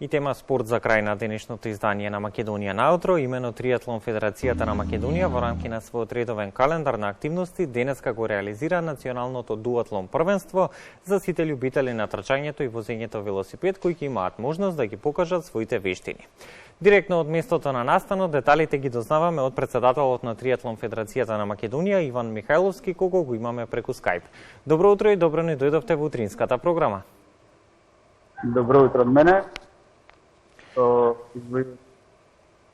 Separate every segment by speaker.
Speaker 1: И тема спорт за крај на денешното издание на Македонија наутро, имено Триатлон Федерацијата на Македонија во рамки на својот редовен календар на активности денеска го реализира националното дуатлон првенство за сите љубители на трчањето и возењето велосипед кои ќе имаат можност да ги покажат своите вештини. Директно од местото на настанот деталите ги дознаваме од председателот на Триатлон Федерацијата на Македонија Иван Михајловски, кого го имаме преку Skype. Добро утро и добро ни дојдовте во утринската програма.
Speaker 2: Добро утро од мене. Извој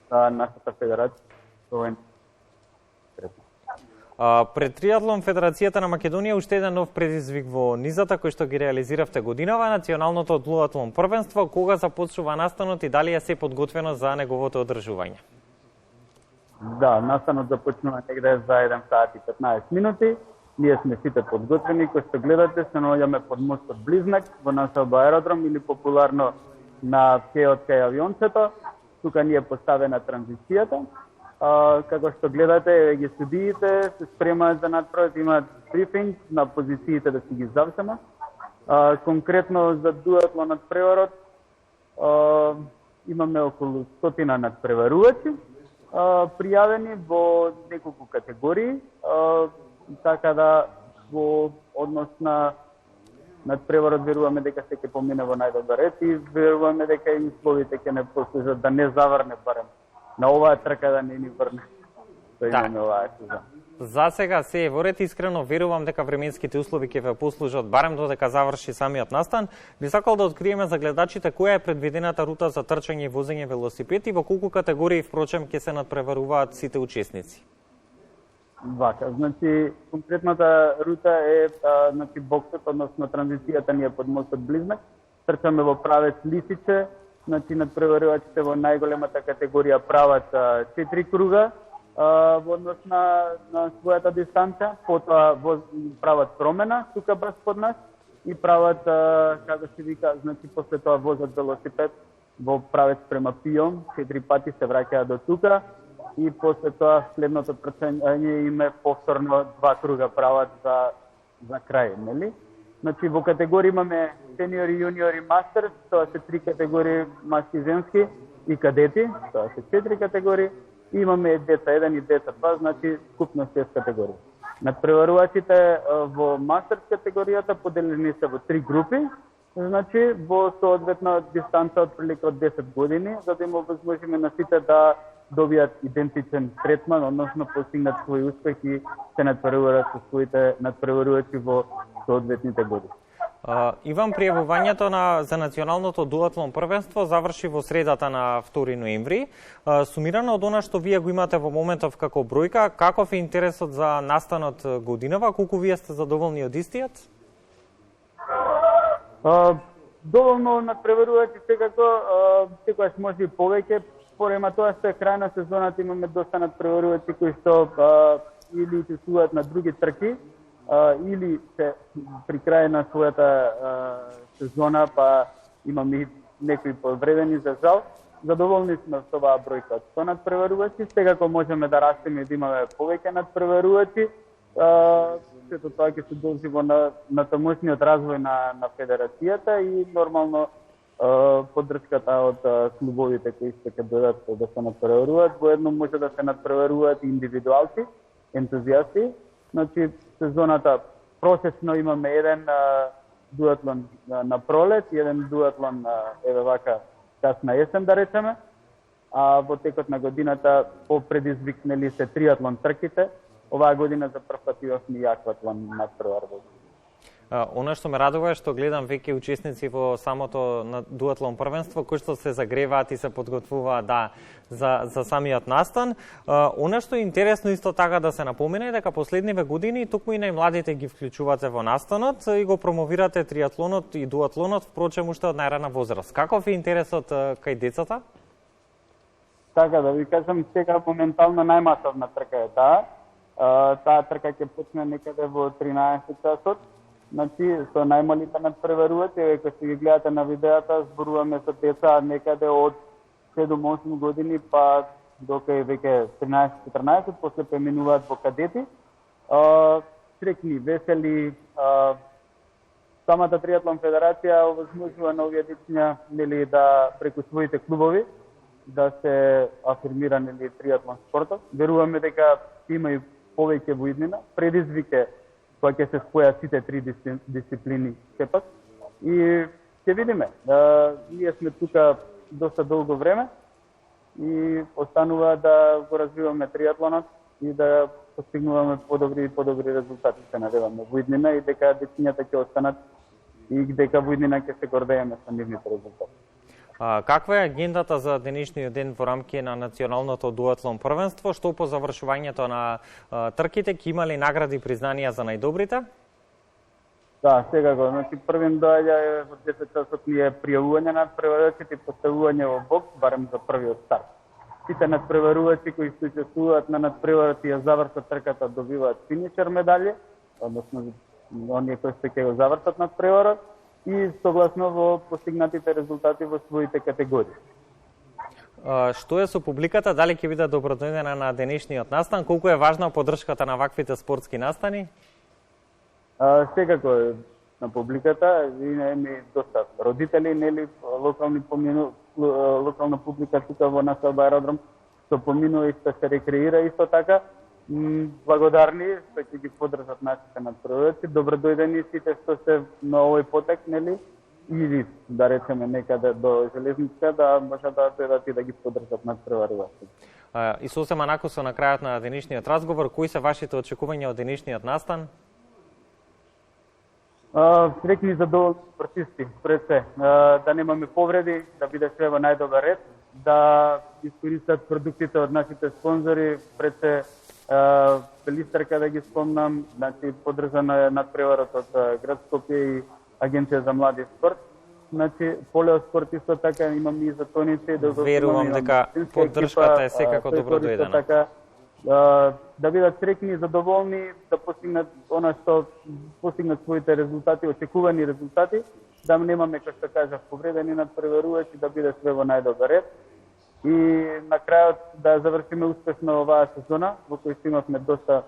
Speaker 2: за нашата федерација.
Speaker 1: Пред Триатлон Федерацијата на Македонија уште еден нов предизвик во низата кој што ги реализиравте годинава, националното дуатлон првенство, кога започнува настанот и дали е се подготвено за неговото одржување?
Speaker 2: Да, настанот започнува негде за 1 сат и 15 минути. Ние сме сите подготвени, кои што гледате, се наоѓаме под мостот Близнак во нашиот аеродром или популарно на кеот кај авионцето. Тука ни е поставена транзицијата. Како што гледате, ги судиите се спремаат за надпревар, имаат брифинг на позициите да си ги завземат. Конкретно за дуатлон надпреварот имаме околу 100 надпреварувачи пријавени во неколку категории, така да во однос на надпреварот веруваме дека се ќе помине во најдобар ред и веруваме дека и условите ќе не послужат да не заврне барем на оваа трка да не ни врне. Имаме оваа сезон.
Speaker 1: За сега се е во ред, искрено верувам дека временските услови ќе ве послужат барем додека заврши самиот настан. Би сакал да откриеме за гледачите која е предвидената рута за трчање и возење велосипед и во колку категории впрочем ќе се надпреваруваат сите учесници.
Speaker 2: Вака, значи конкретната рута е значи боксот, односно транзицијата ни е под мостот Близнак. Трчаме во правец Лисиче, значи надпреварувачите во најголемата категорија прават 4 круга во однос на својата дистанца, потоа прават промена тука брз под нас и прават како се вика, значи после тоа возат велосипед во правец према Пион, 4 пати се враќаат до тука. И после тоа следното трчање име повторно 2 круга прават за крај, нели? Значи во категории имаме сениори, јуниори, мастерс, тоа се 3 категории, мажки и женски и кадети, тоа се 4 категории. И имаме деца 1 и деца 2, значи скупно 6 категории. Надпреварувачите во мастерс категоријата поделени се во 3 групи, значи во соодветна дистанца од прилика од 10 години, за да им овозможиме на сите да добијат идентичен третман, односно постигнат свој успех и се надпреваруваат со своите надпреварувачи во соодветните години.
Speaker 1: Иван, пријавувањето за националното дуатлон првенство заврши во средата на 2 ноември. Сумирано од она што вие го имате во моментов како бројка, каков е интересот за настанот годинава, колку вие сте задоволни од истиот?
Speaker 2: Доволно надпреварувачи секако, секогаш може и повеќе. Порема тоа што е крај на сезоната имаме доста надпреварувачи кои што или учествуваат на други трки, или се при крај на својата сезона, па имаме и некои повредени за жал. Задоволни сме со оваа бројка од 100 надпреварувачи, секако можеме да растеме и да имаме повеќе надпреварувачи. Сето тоа ќе се должи во натамошниот развој на федерацијата и нормално поддршката од клубовите кои ќе дојдат да се надпреваруваат. Воедно може да се надпреваруваат и индивидуалци, ентузијасти. Значи, сезоната просечно имаме еден дуатлон на пролет и еден дуатлон еве вака касна есен да речеме. А во текот на годината попредизвикнели се триатлон трките. Оваа година за прв пат имавме и акватлон надпревар.
Speaker 1: Она што ме радува е што гледам веќе учесници во самото дуатлон првенство кои што се загреваат и се подготвуваат за самиот настан. Она што е интересно исто така да се напомене е дека последниве години токму и најмладите ги вклучувате во настанот и го промовирате триатлонот и дуатлонот, впрочем уште од најрана возраст. Каков е интересот кај децата?
Speaker 2: Така да ви кажам, сега моментално најмасовна трка е таа. Таа трка ќе почне некаде во 13 часот. Значи, со најмалите надпреварувачи, кога ќе ги гледате на видеата, зборуваме со деца некаде од 7-8 години, па докај веќе 13-14, после преминуваат во кадети. Срекни, весели, самата триатлон федерација овозможува на овие дечиња нели да преку своите клубови да се афирмира нели триатлон спортот. Веруваме дека има и повеќе во иднина, предизвик кога ќе се спојат сите три дисциплини сепак. И ќе видиме. Ние сме тука доста долго време и останува да го развиваме триатлонот и да постигнуваме подобри резултати, се надеваме во иднина и дека дечињата ќе останат и дека во иднина ќе се гордееме со нивните резултати.
Speaker 1: Каква е агендата за денешниот ден во рамки на националното дуатлон првенство? Што по завршувањето на трките ќе има ли награди и признанија за најдобрите?
Speaker 2: Да, секако. Значи, првим доаѓа во 10 часот ни е пријавување на надпреварувачите и поставување во бокс, барем за првиот старт. Сите надпреварувачи кои се учествуваат на надпреварот и ја завршат трката добиваат финишер медали, односно оние кои ќе го завршат надпреварот и согласно во постигнатите резултати во своите категории.
Speaker 1: Што е со публиката? Дали ќе биде добродојдена на денешниот настан? Колку е важна поддршката на ваквите спортски настани?
Speaker 2: Секако е на публиката, имаме доста родители, нели, локална публика тука во нашиот аеродром, што поминува и што се рекреира исто така. Благодарни што ќе ги поддржат нашите надпреварувачи, добродојдени сите што се на овој потек, нели, или да речеме некаде до железница, да може да дојдат и да ги поддржат надпреварувачи.
Speaker 1: И сосема накусо на крајот на денешниот разговор, кои се вашите очекувања од денешниот настан?
Speaker 2: Среќни задоволни спортисти, пред се, да немаме повреди, да биде све во најдобар ред, да искористат продуктите од нашите спонзори, пред се Пелистерка да ги спомнам, значи поддржана е надпреварот од град Скопје и Агенција за млади спорт. Значи полеоспорт исто така имаме и за тоници,
Speaker 1: верувам дека поддршката е секако добродојдена.
Speaker 2: Да бидат среќни и задоволни, да постигнат она што постигнат своите резултати, очекувани резултати, да немаме, како што кажав, повредени надпреварувачи, да биде све во најдобар ред. И на крајот да завршиме успешно оваа сезона, во која имавме доста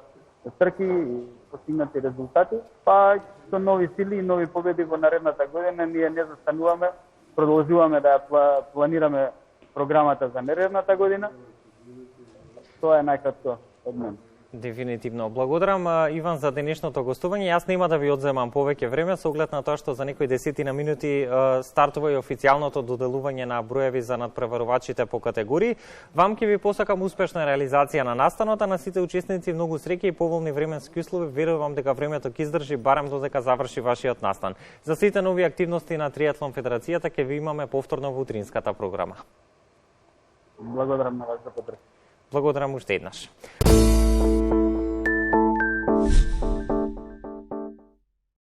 Speaker 2: трки и постигнати резултати, па со нови сили и нови победи во наредната година ние не застануваме, продолжуваме да ја планираме програмата за наредната година. Тоа е најкратко од мене.
Speaker 1: Дефинитивно. Благодарам, Иван, за денешното гостување. Јас нема да ви одземам повеќе време, со оглед на тоа што за некои десетина минути стартува и официјалното доделување на броеви за надпреварувачите по категории. Вам ќе ви посакам успешна реализација на настанот, а на сите учесници многу среќа и поволни временски услови. Верувам дека времето ќе издржи барем додека заврши вашиот настан. За сите нови активности на Триатлон Федерацијата ќе ви имаме повторно во утринската програма.
Speaker 2: Благодарам на вас за поддршка.
Speaker 1: Благодарам уште еднаш.